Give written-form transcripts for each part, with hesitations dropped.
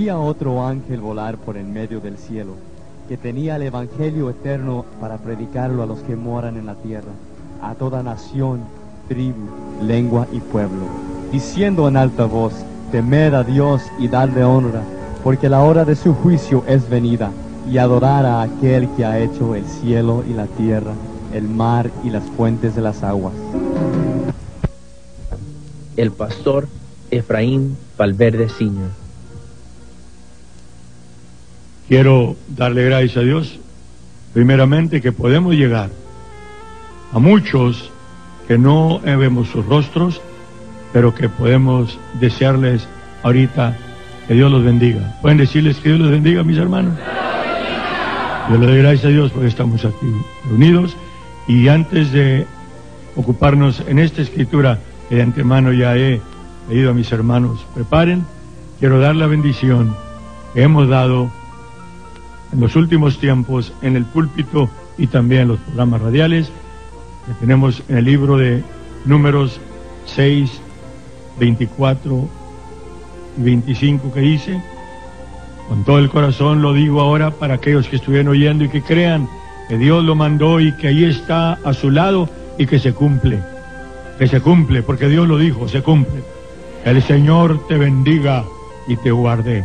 Vi a otro ángel volar por en medio del cielo, que tenía el evangelio eterno para predicarlo a los que moran en la tierra, a toda nación, tribu, lengua y pueblo, diciendo en alta voz: temed a Dios y dadle honra, porque la hora de su juicio es venida, y adorar a aquel que ha hecho el cielo y la tierra, el mar y las fuentes de las aguas. El pastor Efraín Valverde Sr. Quiero darle gracias a Dios, primeramente, que podemos llegar a muchos que no vemos sus rostros, pero que podemos desearles ahorita que Dios los bendiga. ¿Pueden decirles que Dios los bendiga, mis hermanos? Yo le doy gracias a Dios porque estamos aquí reunidos, y antes de ocuparnos en esta escritura que de antemano ya he pedido a mis hermanos preparen, quiero dar la bendición que hemos dado en los últimos tiempos en el púlpito y también en los programas radiales que tenemos en el libro de Números 6, 24 y 25, que dice: con todo el corazón lo digo ahora para aquellos que estuvieron oyendo y que crean que Dios lo mandó y que ahí está a su lado y que se cumple, porque Dios lo dijo, se cumple. El Señor te bendiga y te guarde,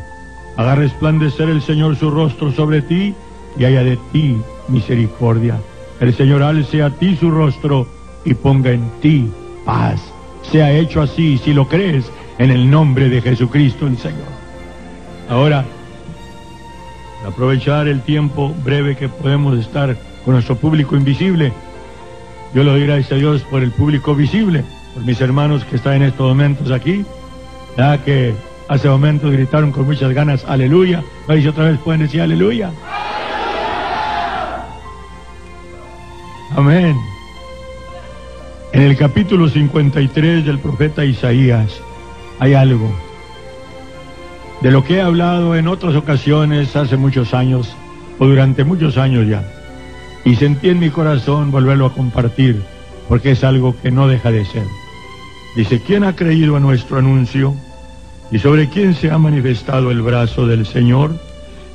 haga resplandecer el Señor su rostro sobre ti y haya de ti misericordia. El Señor alce a ti su rostro y ponga en ti paz. Sea hecho así, si lo crees, en el nombre de Jesucristo el Señor. Ahora, aprovechar el tiempo breve que podemos estar con nuestro público invisible, yo le doy gracias a Dios por el público visible, por mis hermanos que están en estos momentos aquí, ya que hace momentos gritaron con muchas ganas aleluya. ¿Lo dice otra vez? ¿Pueden decir aleluya? Amén. En el capítulo 53 del profeta Isaías hay algo de lo que he hablado en otras ocasiones hace muchos años, o durante muchos años ya, y sentí en mi corazón volverlo a compartir, porque es algo que no deja de ser. Dice: ¿quién ha creído a nuestro anuncio? ¿Y sobre quién se ha manifestado el brazo del Señor?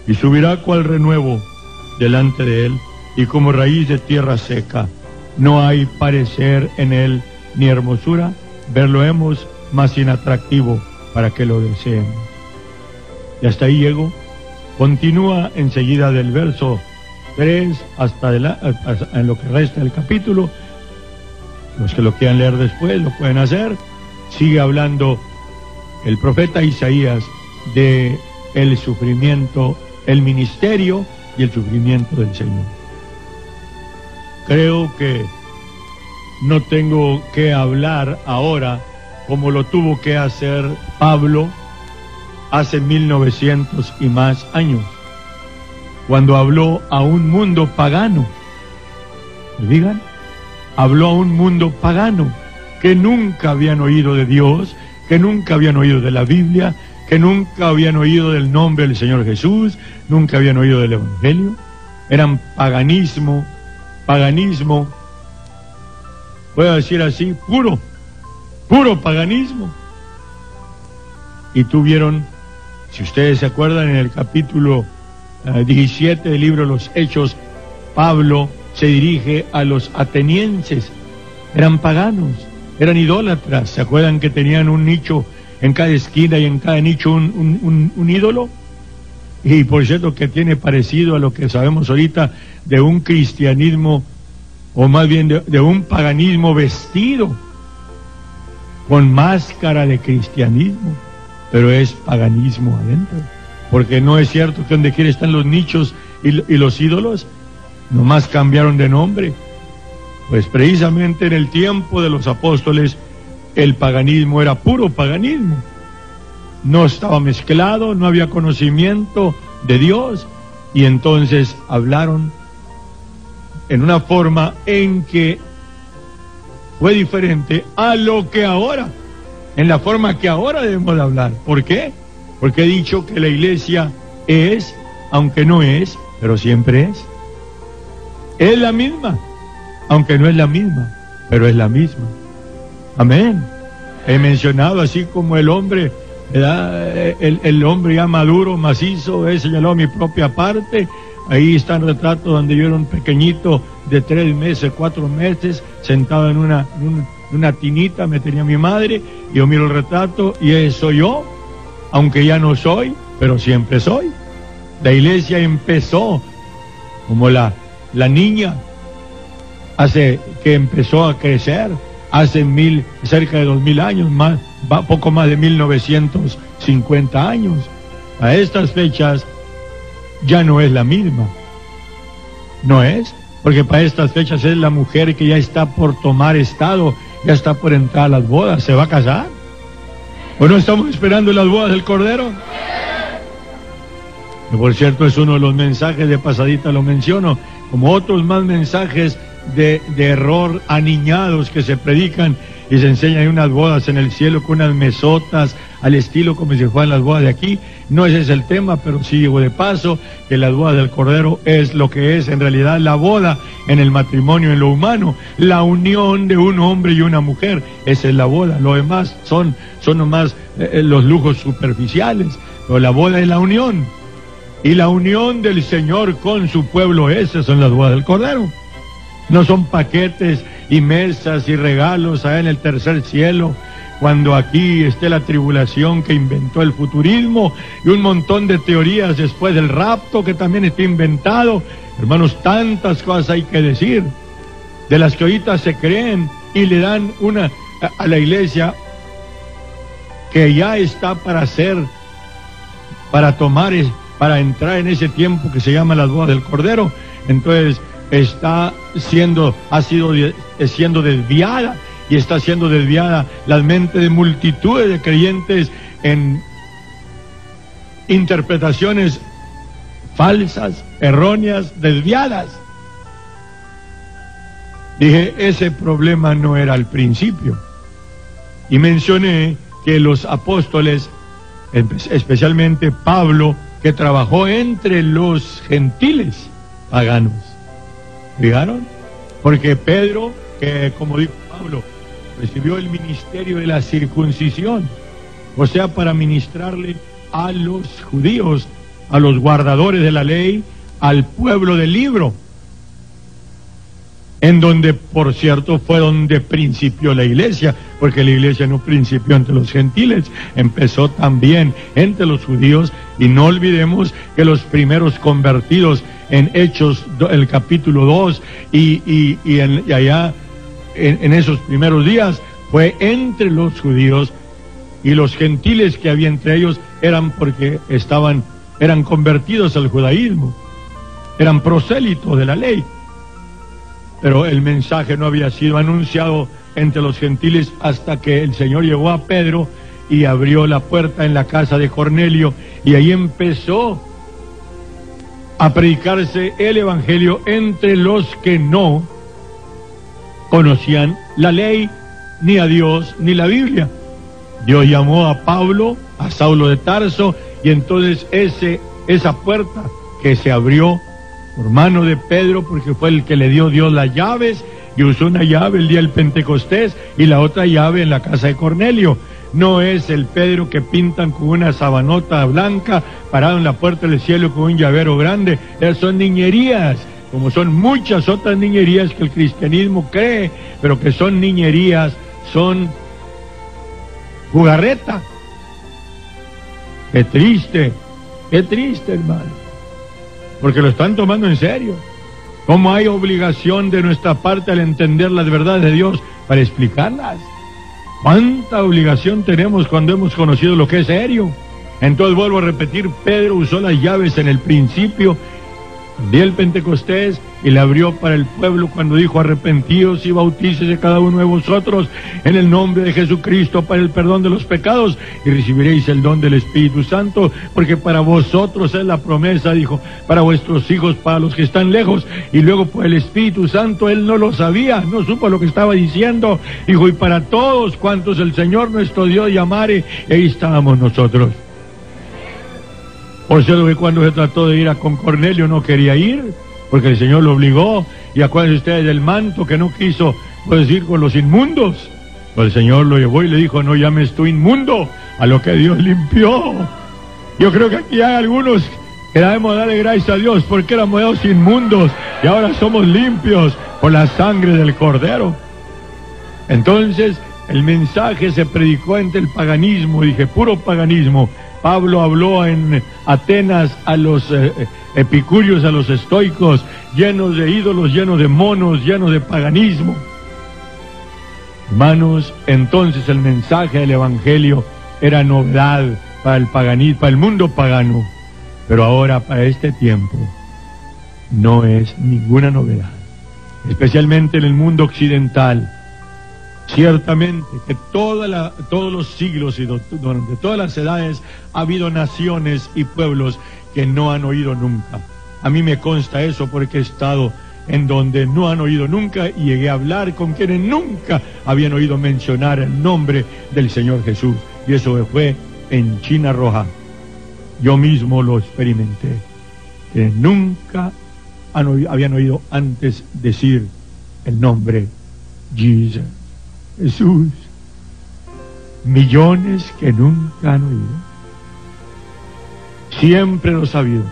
Y subirá cual renuevo delante de él, y como raíz de tierra seca. No hay parecer en él ni hermosura, verlo hemos, más sin atractivo para que lo deseemos. Y hasta ahí llego. Continúa enseguida del verso 3 hasta en lo que resta del capítulo. Los que lo quieran leer después lo pueden hacer. Sigue hablando el profeta Isaías de el sufrimiento, el ministerio y el sufrimiento del Señor. Creo que no tengo que hablar ahora como lo tuvo que hacer Pablo hace 1900 y más años, cuando habló a un mundo pagano. ¿Me digan? Habló a un mundo pagano que nunca habían oído de Dios, que nunca habían oído de la Biblia, que nunca habían oído del nombre del Señor Jesús, nunca habían oído del Evangelio. Eran paganismo, puedo decir así, puro paganismo. Y tuvieron, si ustedes se acuerdan, en el capítulo 17 del libro de los Hechos, Pablo se dirige a los atenienses. Eran paganos, eran idólatras. ¿Se acuerdan que tenían un nicho en cada esquina y en cada nicho un ídolo? Y por cierto que tiene parecido a lo que sabemos ahorita de un cristianismo, o más bien de un paganismo vestido con máscara de cristianismo, pero es paganismo adentro, porque no es cierto que donde quiera están los nichos y los ídolos, nomás cambiaron de nombre. Pues precisamente en el tiempo de los apóstoles el paganismo era puro paganismo, no estaba mezclado, no había conocimiento de Dios, y entonces hablaron en una forma en que fue diferente a lo que ahora, en la forma que ahora debemos de hablar. ¿Por qué? Porque he dicho que la iglesia es, aunque no es, pero siempre es. Es la misma, aunque no es la misma, pero es la misma. Amén. He mencionado así como el hombre ¿verdad? El hombre ya maduro, macizo, he señalado mi propia parte. Ahí está el retrato donde yo era un pequeñito de 3 meses, 4 meses, sentado en una tinita, me tenía mi madre, y yo miro el retrato y ese soy yo, aunque ya no soy, pero siempre soy. La iglesia empezó como la niña que empezó a crecer hace cerca de 2000 años, poco más de 1950 años. A estas fechas ya no es la misma, no es, porque para estas fechas es la mujer que ya está por tomar estado, ya está por entrar a las bodas, se va a casar. ¿O no estamos esperando las bodas del Cordero? Que por cierto es uno de los mensajes, de pasadita lo menciono, como otros más mensajes de error aniñados que se predican y se enseñan en unas bodas en el cielo con unas mesotas al estilo como si fueran las bodas de aquí. No ese es el tema, pero sí digo de paso que las bodas del Cordero es lo que es en realidad la boda en el matrimonio, en lo humano, la unión de un hombre y una mujer. Esa es la boda. Lo demás son nomás los lujos superficiales, pero la boda es la unión, y la unión del Señor con su pueblo. Esas son las bodas del Cordero. No son paquetes y mesas y regalos allá en el tercer cielo, cuando aquí esté la tribulación que inventó el futurismo y un montón de teorías después del rapto que también está inventado. Hermanos, tantas cosas hay que decir, de las que ahorita se creen y le dan a la iglesia que ya está para entrar en ese tiempo que se llama las bodas del Cordero. Entonces siendo desviada, y está siendo desviada las mentes de multitudes de creyentes en interpretaciones falsas, erróneas, desviadas. Dije, ese problema no era al principio, y mencioné que los apóstoles, especialmente Pablo, que trabajó entre los gentiles paganos, ¿fijaron? Porque Pedro, que como dijo Pablo, recibió el ministerio de la circuncisión, o sea, para ministrarle a los judíos, a los guardadores de la ley, al pueblo del libro, en donde, por cierto, fue donde principió la iglesia, porque la iglesia no principió entre los gentiles, empezó también entre los judíos. Y no olvidemos que los primeros convertidos en Hechos, el capítulo 2, y allá en esos primeros días, fue entre los judíos, y los gentiles que había entre ellos eran porque eran convertidos al judaísmo, eran prosélitos de la ley. Pero el mensaje no había sido anunciado entre los gentiles hasta que el Señor llegó a Pedro y abrió la puerta en la casa de Cornelio, y ahí empezó a predicarse el evangelio entre los que no conocían la ley, ni a Dios, ni la Biblia. Dios llamó a Pablo, a Saulo de Tarso, y entonces esa puerta que se abrió por mano de Pedro, porque fue el que le dio Dios las llaves, y usó una llave el día del Pentecostés y la otra llave en la casa de Cornelio. No es el Pedro que pintan con una sabanota blanca parado en la puerta del cielo con un llavero grande. Esas son niñerías, como son muchas otras niñerías que el cristianismo cree, pero que son niñerías, son jugarreta. Qué triste, hermano, porque lo están tomando en serio. ¿Cómo hay obligación de nuestra parte al entender las verdades de Dios para explicarlas? ¿Cuánta obligación tenemos cuando hemos conocido lo que es serio? Entonces vuelvo a repetir, Pedro usó las llaves en el principio, el día del Pentecostés, y le abrió para el pueblo cuando dijo: arrepentíos y bautícese cada uno de vosotros en el nombre de Jesucristo para el perdón de los pecados, y recibiréis el don del Espíritu Santo, porque para vosotros es la promesa, dijo, para vuestros hijos, para los que están lejos. Y luego por el Espíritu Santo, él no lo sabía, no supo lo que estaba diciendo, dijo, y para todos cuantos el Señor nuestro Dios llamare, y ahí estábamos nosotros. Por cierto que cuando se trató de ir con Cornelio no quería ir, porque el Señor lo obligó. Y acuérdense ustedes del manto, que no quiso ir con los inmundos. Pero el Señor lo llevó y le dijo: no llames tú inmundo a lo que Dios limpió. Yo creo que aquí hay algunos que debemos darle gracias a Dios porque éramos dos inmundos y ahora somos limpios por la sangre del Cordero. Entonces el mensaje se predicó entre el paganismo, dije, puro paganismo. Pablo habló en Atenas a los epicúreos, a los estoicos, llenos de ídolos, llenos de monos, llenos de paganismo. Hermanos, entonces el mensaje del Evangelio era novedad para el paganismo, para el mundo pagano, pero ahora para este tiempo no es ninguna novedad, especialmente en el mundo occidental. Ciertamente que todos los siglos y durante todas las edades ha habido naciones y pueblos que no han oído nunca. A mí me consta eso porque he estado en donde no han oído nunca y llegué a hablar con quienes nunca habían oído mencionar el nombre del Señor Jesús. Y eso fue en China Roja. Yo mismo lo experimenté, que nunca habían oído antes decir el nombre Jesus. Jesús. Millones que nunca han oído. Siempre lo he sabido,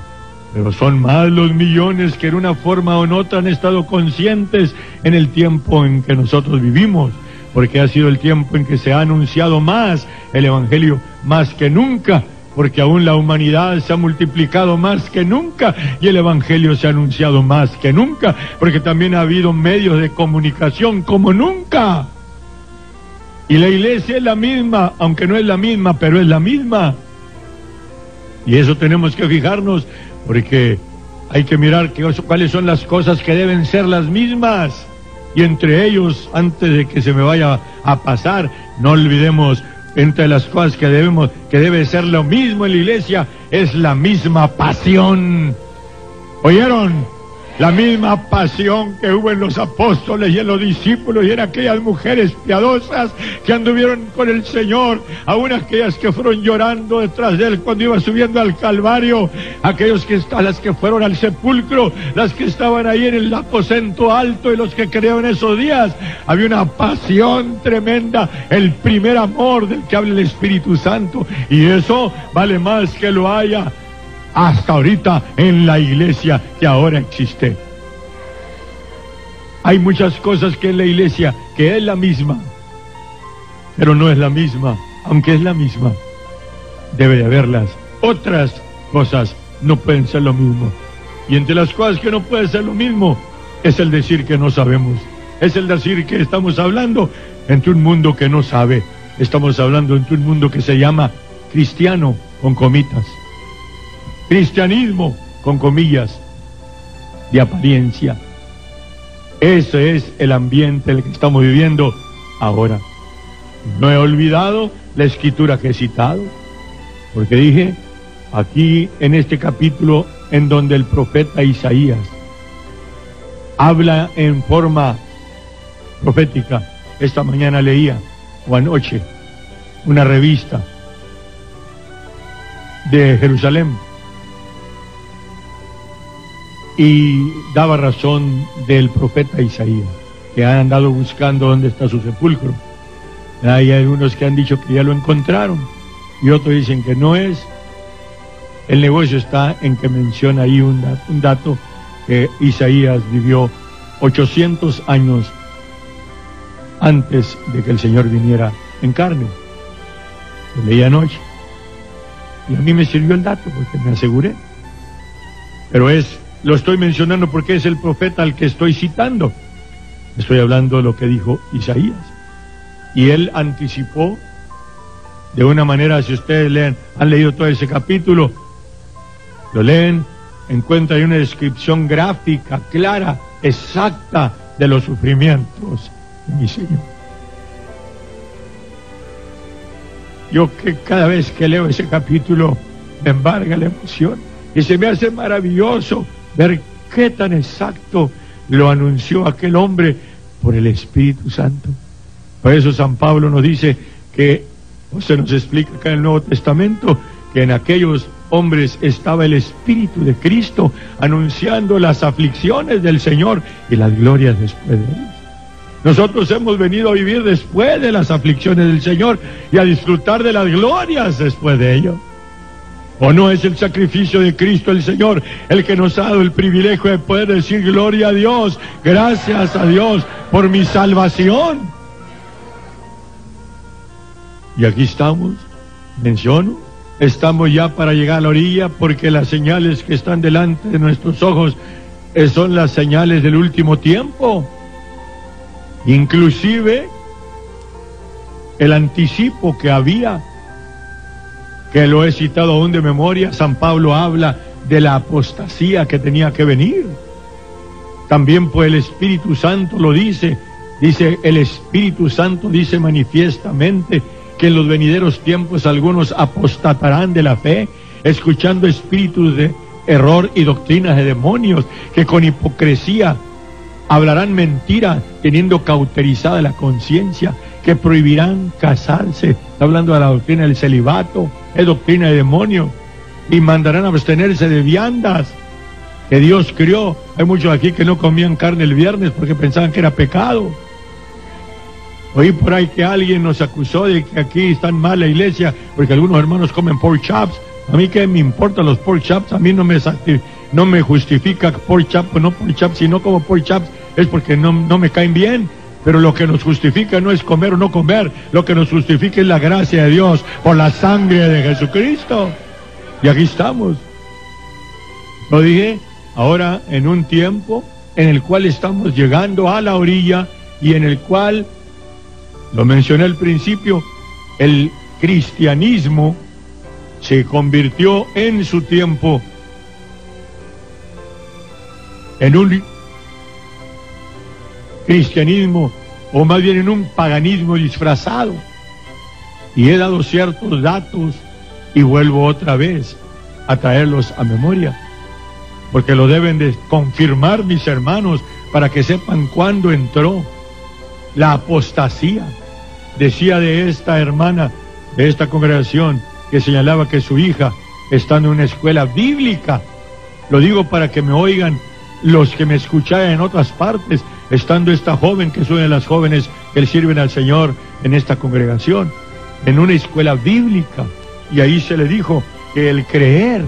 pero son más los millones que en una forma o en otra han estado conscientes en el tiempo en que nosotros vivimos, porque ha sido el tiempo en que se ha anunciado más el Evangelio, más que nunca, porque aún la humanidad se ha multiplicado más que nunca y el Evangelio se ha anunciado más que nunca, porque también ha habido medios de comunicación como nunca. Y la iglesia es la misma, aunque no es la misma, pero es la misma. Y eso tenemos que fijarnos, porque hay que mirar cuáles son las cosas que deben ser las mismas. Y entre ellos, antes de que se me vaya a pasar, no olvidemos, entre las cosas que debe ser lo mismo en la iglesia, es la misma pasión. ¿Oyeron? La misma pasión que hubo en los apóstoles y en los discípulos y en aquellas mujeres piadosas que anduvieron con el Señor, aún aquellas que fueron llorando detrás de Él cuando iba subiendo al Calvario, las que fueron al sepulcro, las que estaban ahí en el aposento alto y los que creyeron en esos días. Había una pasión tremenda, el primer amor del que habla el Espíritu Santo, y eso vale más que lo haya hasta ahorita en la iglesia que ahora existe. Hay muchas cosas que en la iglesia que es la misma, pero no es la misma. Aunque es la misma, debe de haberlas. Otras cosas no pueden ser lo mismo. Y entre las cosas que no pueden ser lo mismo es el decir que no sabemos, es el decir que estamos hablando entre un mundo que no sabe. Estamos hablando entre un mundo que se llama cristiano, con comitas, cristianismo, con comillas, de apariencia. Ese es el ambiente en el que estamos viviendo ahora. No he olvidado la escritura que he citado, porque dije aquí en este capítulo en donde el profeta Isaías habla en forma profética. Esta mañana leía, o anoche, una revista de Jerusalén, y daba razón del profeta Isaías, que han andado buscando dónde está su sepulcro. Hay algunos que han dicho que ya lo encontraron y otros dicen que no es. El negocio está en que menciona ahí un dato que Isaías vivió 800 años antes de que el Señor viniera en carne. Lo leí anoche y a mí me sirvió el dato porque me aseguré, pero lo estoy mencionando porque es el profeta al que estoy citando. Estoy hablando de lo que dijo Isaías. Y él anticipó de una manera, si ustedes han leído todo ese capítulo, lo leen, encuentran ahí una descripción gráfica, clara, exacta de los sufrimientos de mi Señor. Yo que cada vez que leo ese capítulo me embarga la emoción y se me hace maravilloso ver qué tan exacto lo anunció aquel hombre por el Espíritu Santo. Por eso San Pablo nos dice que, o se nos explica acá en el Nuevo Testamento, que en aquellos hombres estaba el Espíritu de Cristo anunciando las aflicciones del Señor y las glorias después de él. Nosotros hemos venido a vivir después de las aflicciones del Señor y a disfrutar de las glorias después de ello. ¿O no es el sacrificio de Cristo el Señor el que nos ha dado el privilegio de poder decir gloria a Dios, gracias a Dios por mi salvación? Y aquí estamos, menciono, estamos ya para llegar a la orilla, porque las señales que están delante de nuestros ojos son las señales del último tiempo. Inclusive el anticipo que había, que lo he citado aún de memoria, San Pablo habla de la apostasía que tenía que venir. También pues el Espíritu Santo lo dice el Espíritu Santo dice manifiestamente que en los venideros tiempos algunos apostatarán de la fe, escuchando espíritus de error y doctrinas de demonios, que con hipocresía hablarán mentira, teniendo cauterizada la conciencia, que prohibirán casarse. Está hablando de la doctrina del celibato, es doctrina de demonio, y mandarán abstenerse de viandas que Dios crió. Hay muchos aquí que no comían carne el viernes porque pensaban que era pecado. Oí por ahí que alguien nos acusó de que aquí están mal la iglesia porque algunos hermanos comen pork chops. A mí qué me importan los pork chops, a mí no me justifica pork chop o no pork chops. Si no como pork chops es porque no me caen bien. Pero lo que nos justifica no es comer o no comer, lo que nos justifica es la gracia de Dios por la sangre de Jesucristo. Y aquí estamos. Lo dije, ahora en un tiempo en el cual estamos llegando a la orilla y en el cual, lo mencioné al principio, el cristianismo se convirtió en su tiempo en un cristianismo, o más bien en un paganismo disfrazado. Y he dado ciertos datos y vuelvo otra vez a traerlos a memoria, porque lo deben de confirmar mis hermanos para que sepan cuándo entró la apostasía. Decía de esta hermana de esta congregación que señalaba que su hija, estando en una escuela bíblica, lo digo para que me oigan los que me escuchaban en otras partes, estando esta joven, que es una de las jóvenes que le sirven al Señor en esta congregación, en una escuela bíblica, y ahí se le dijo que el creer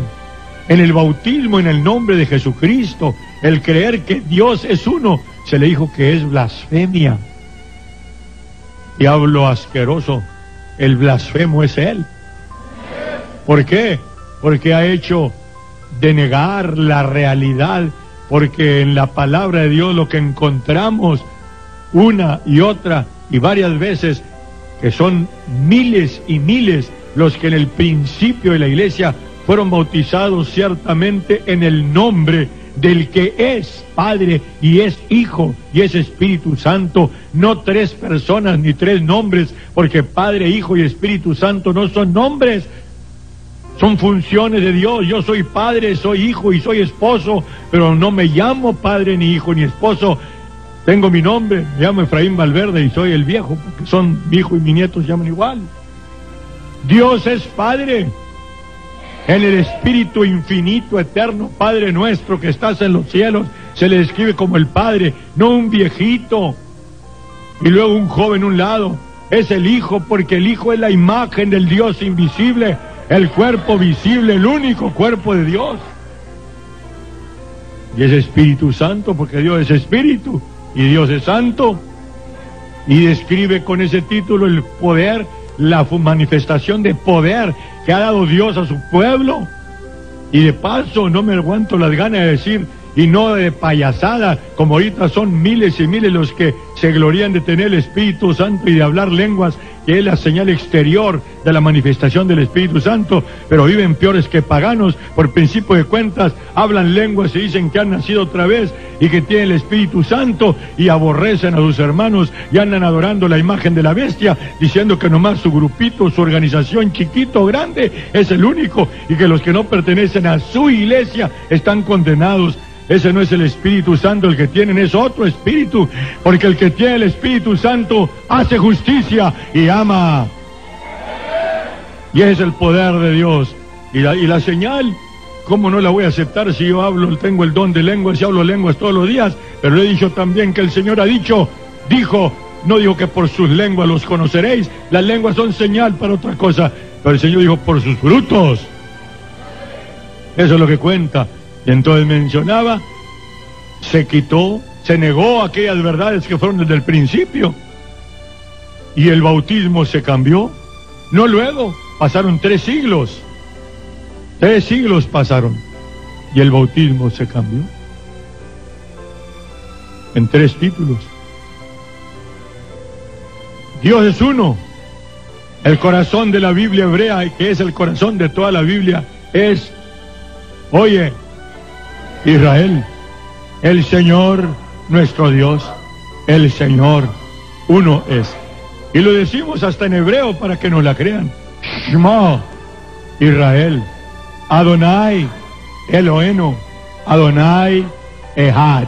en el bautismo en el nombre de Jesucristo, el creer que Dios es uno, se le dijo que es blasfemia. Diablo asqueroso, el blasfemo es él. ¿Por qué? Porque ha hecho de negar la realidad, porque en la palabra de Dios lo que encontramos una y otra y varias veces, que son miles y miles los que en el principio de la iglesia fueron bautizados ciertamente en el nombre del que es Padre y es Hijo y es Espíritu Santo, no tres personas ni tres nombres, porque Padre, Hijo y Espíritu Santo no son nombres, son funciones de Dios. Yo soy padre, soy hijo y soy esposo, pero no me llamo padre, ni hijo, ni esposo. Tengo mi nombre, me llamo Efraín Valverde y soy el viejo, porque son mi hijo y mi nieto se llaman igual. Dios es Padre. En el Espíritu infinito, eterno, Padre nuestro que estás en los cielos, se le describe como el Padre, no un viejito y luego un joven a un lado. Es el Hijo, porque el Hijo es la imagen del Dios invisible, el cuerpo visible, el único cuerpo de Dios. Y es Espíritu Santo, porque Dios es Espíritu y Dios es Santo. Y describe con ese título el poder, la manifestación de poder que ha dado Dios a su pueblo. Y de paso, no me aguanto las ganas de decir, y no de payasada, como ahorita son miles y miles los que se glorían de tener el Espíritu Santo y de hablar lenguas, que es la señal exterior de la manifestación del Espíritu Santo, pero viven peores que paganos. Por principio de cuentas, hablan lenguas y dicen que han nacido otra vez y que tienen el Espíritu Santo, y aborrecen a sus hermanos y andan adorando la imagen de la bestia, diciendo que nomás su grupito, su organización, chiquito o grande, es el único, y que los que no pertenecen a su iglesia están condenados. Ese no es el Espíritu Santo, el que tienen es otro espíritu, porque el que tiene el Espíritu Santo hace justicia y ama. Y ese es el poder de Dios. Y la señal, ¿cómo no la voy a aceptar si yo hablo, tengo el don de lenguas y hablo lenguas todos los días? Pero le he dicho también que el Señor ha dicho dijo, no dijo que por sus lenguas los conoceréis, las lenguas son señal para otra cosa, pero el Señor dijo por sus frutos. Eso es lo que cuenta. Y entonces mencionaba, se quitó, se negó aquellas verdades que fueron desde el principio, y el bautismo se cambió. No luego, pasaron 3 siglos. 3 siglos pasaron, y el bautismo se cambió en 3 títulos. Dios es uno. El corazón de la Biblia hebrea, que es el corazón de toda la Biblia, es, oye, Israel, el Señor nuestro Dios, el Señor uno es. Y lo decimos hasta en hebreo para que nos la crean. Shema Israel, Adonai Eloheinu, Adonai Ehad.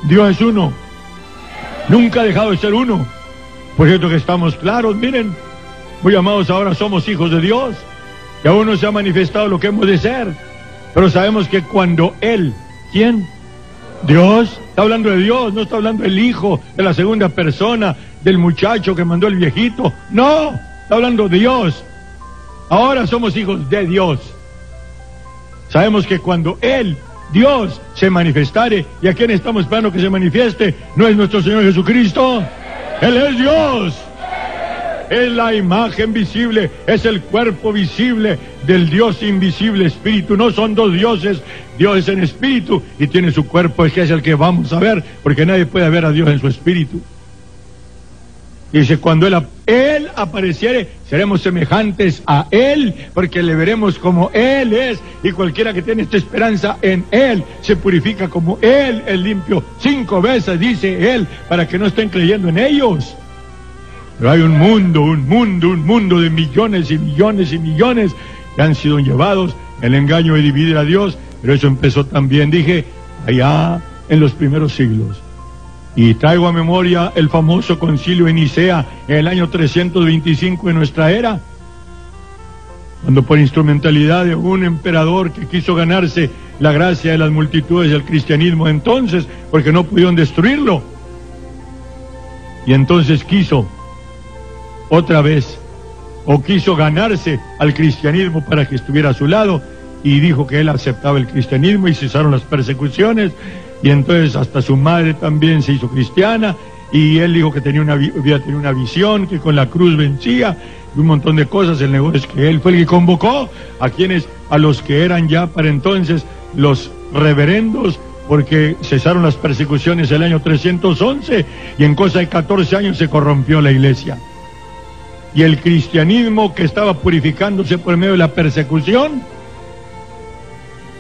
Dios es uno. Nunca ha dejado de ser uno. Por cierto que estamos claros, miren, muy amados, ahora somos hijos de Dios. Y aún no se ha manifestado lo que hemos de ser. Pero sabemos que cuando Él, ¿quién? Dios, está hablando de Dios, no está hablando del Hijo, de la segunda persona, del muchacho que mandó el viejito. No, está hablando de Dios. Ahora somos hijos de Dios. Sabemos que cuando Él, Dios, se manifestare, ¿y a quién estamos esperando que se manifieste? ¿No es nuestro Señor Jesucristo? Él es Dios. Es la imagen visible, es el cuerpo visible del Dios invisible, espíritu. No son 2 dioses, Dios es en espíritu y tiene su cuerpo, es que es el que vamos a ver, porque nadie puede ver a Dios en su espíritu. Dice, cuando Él apareciere, seremos semejantes a Él, porque le veremos como Él es, y cualquiera que tiene esta esperanza en Él, se purifica como Él es limpio. 5 veces dice Él, para que no estén creyendo en ellos. Pero hay un mundo de millones y millones y millones que han sido llevados el engaño de dividir a Dios, pero eso empezó también, dije, allá en los primeros siglos. Y traigo a memoria el famoso concilio de Nicea en el año 325 de nuestra era, cuando por instrumentalidad de un emperador que quiso ganarse la gracia de las multitudes del cristianismo entonces, porque no pudieron destruirlo, y entonces quiso otra vez, o quiso ganarse al cristianismo para que estuviera a su lado, y dijo que él aceptaba el cristianismo y cesaron las persecuciones, y entonces hasta su madre también se hizo cristiana, y él dijo que había tenido una visión, que con la cruz vencía, y un montón de cosas. El negocio es que él fue el que convocó a los que eran ya para entonces los reverendos, porque cesaron las persecuciones el año 311, y en cosa de 14 años se corrompió la iglesia. Y el cristianismo, que estaba purificándose por medio de la persecución,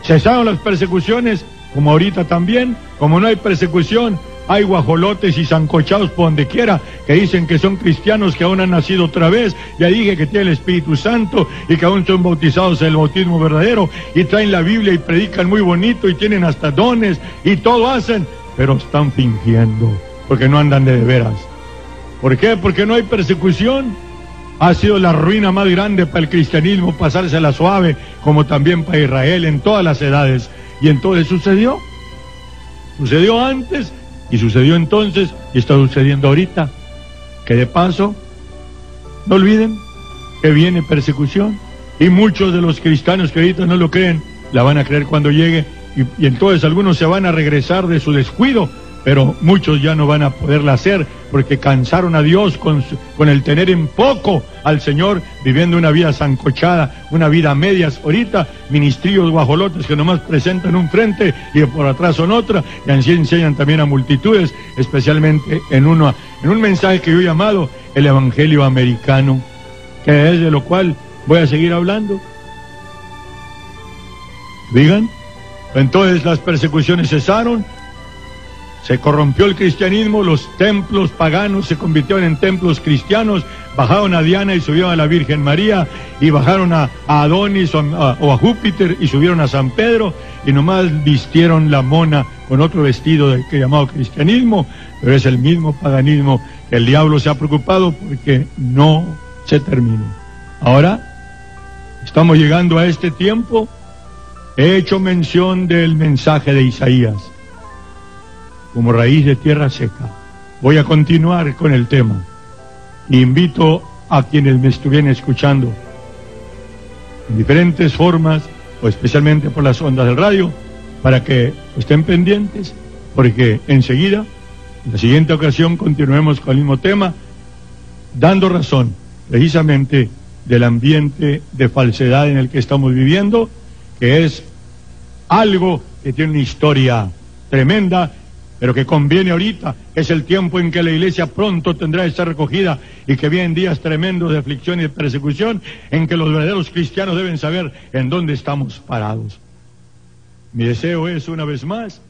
cesaron las persecuciones, como ahorita también. Como no hay persecución, hay guajolotes y zancochados por donde quiera, que dicen que son cristianos, que aún han nacido otra vez. Ya dije que tienen el Espíritu Santo y que aún son bautizados en el bautismo verdadero, y traen la Biblia y predican muy bonito y tienen hasta dones y todo hacen, pero están fingiendo, porque no andan de veras. ¿Por qué? Porque no hay persecución. Ha sido la ruina más grande para el cristianismo, pasársela suave, como también para Israel en todas las edades. Y entonces sucedió antes y sucedió entonces y está sucediendo ahorita, que de paso, no olviden que viene persecución, y muchos de los cristianos que ahorita no lo creen, la van a creer cuando llegue, y entonces algunos se van a regresar de su descuido, pero muchos ya no van a poderla hacer, porque cansaron a Dios con el tener en poco al Señor, viviendo una vida zancochada, una vida a medias. Ahorita, ministerios guajolotes que nomás presentan un frente y por atrás son otra, y así enseñan también a multitudes, especialmente en un mensaje que yo he llamado el Evangelio Americano, que es de lo cual voy a seguir hablando. Digan, entonces las persecuciones cesaron, se corrompió el cristianismo, los templos paganos se convirtieron en templos cristianos, bajaron a Diana y subieron a la Virgen María, y bajaron a Adonis o a Júpiter y subieron a San Pedro, y nomás vistieron la mona con otro vestido que llamado cristianismo, pero es el mismo paganismo que el diablo se ha preocupado porque no se termine. Ahora, estamos llegando a este tiempo. He hecho mención del mensaje de Isaías. como raíz de tierra seca. Voy a continuar con el tema. Invito a quienes me estuvieran escuchando en diferentes formas, o especialmente por las ondas del radio, para que estén pendientes, porque enseguida, en la siguiente ocasión, continuemos con el mismo tema, dando razón precisamente del ambiente de falsedad en el que estamos viviendo, que es algo que tiene una historia tremenda, pero que conviene ahorita. Es el tiempo en que la iglesia pronto tendrá esta recogida y que vienen días tremendos de aflicción y de persecución, en que los verdaderos cristianos deben saber en dónde estamos parados. Mi deseo es, una vez más,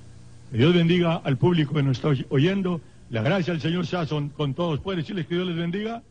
que Dios bendiga al público que nos está oyendo. La gracia del Señor sea con todos. ¿Puede decirles que Dios les bendiga?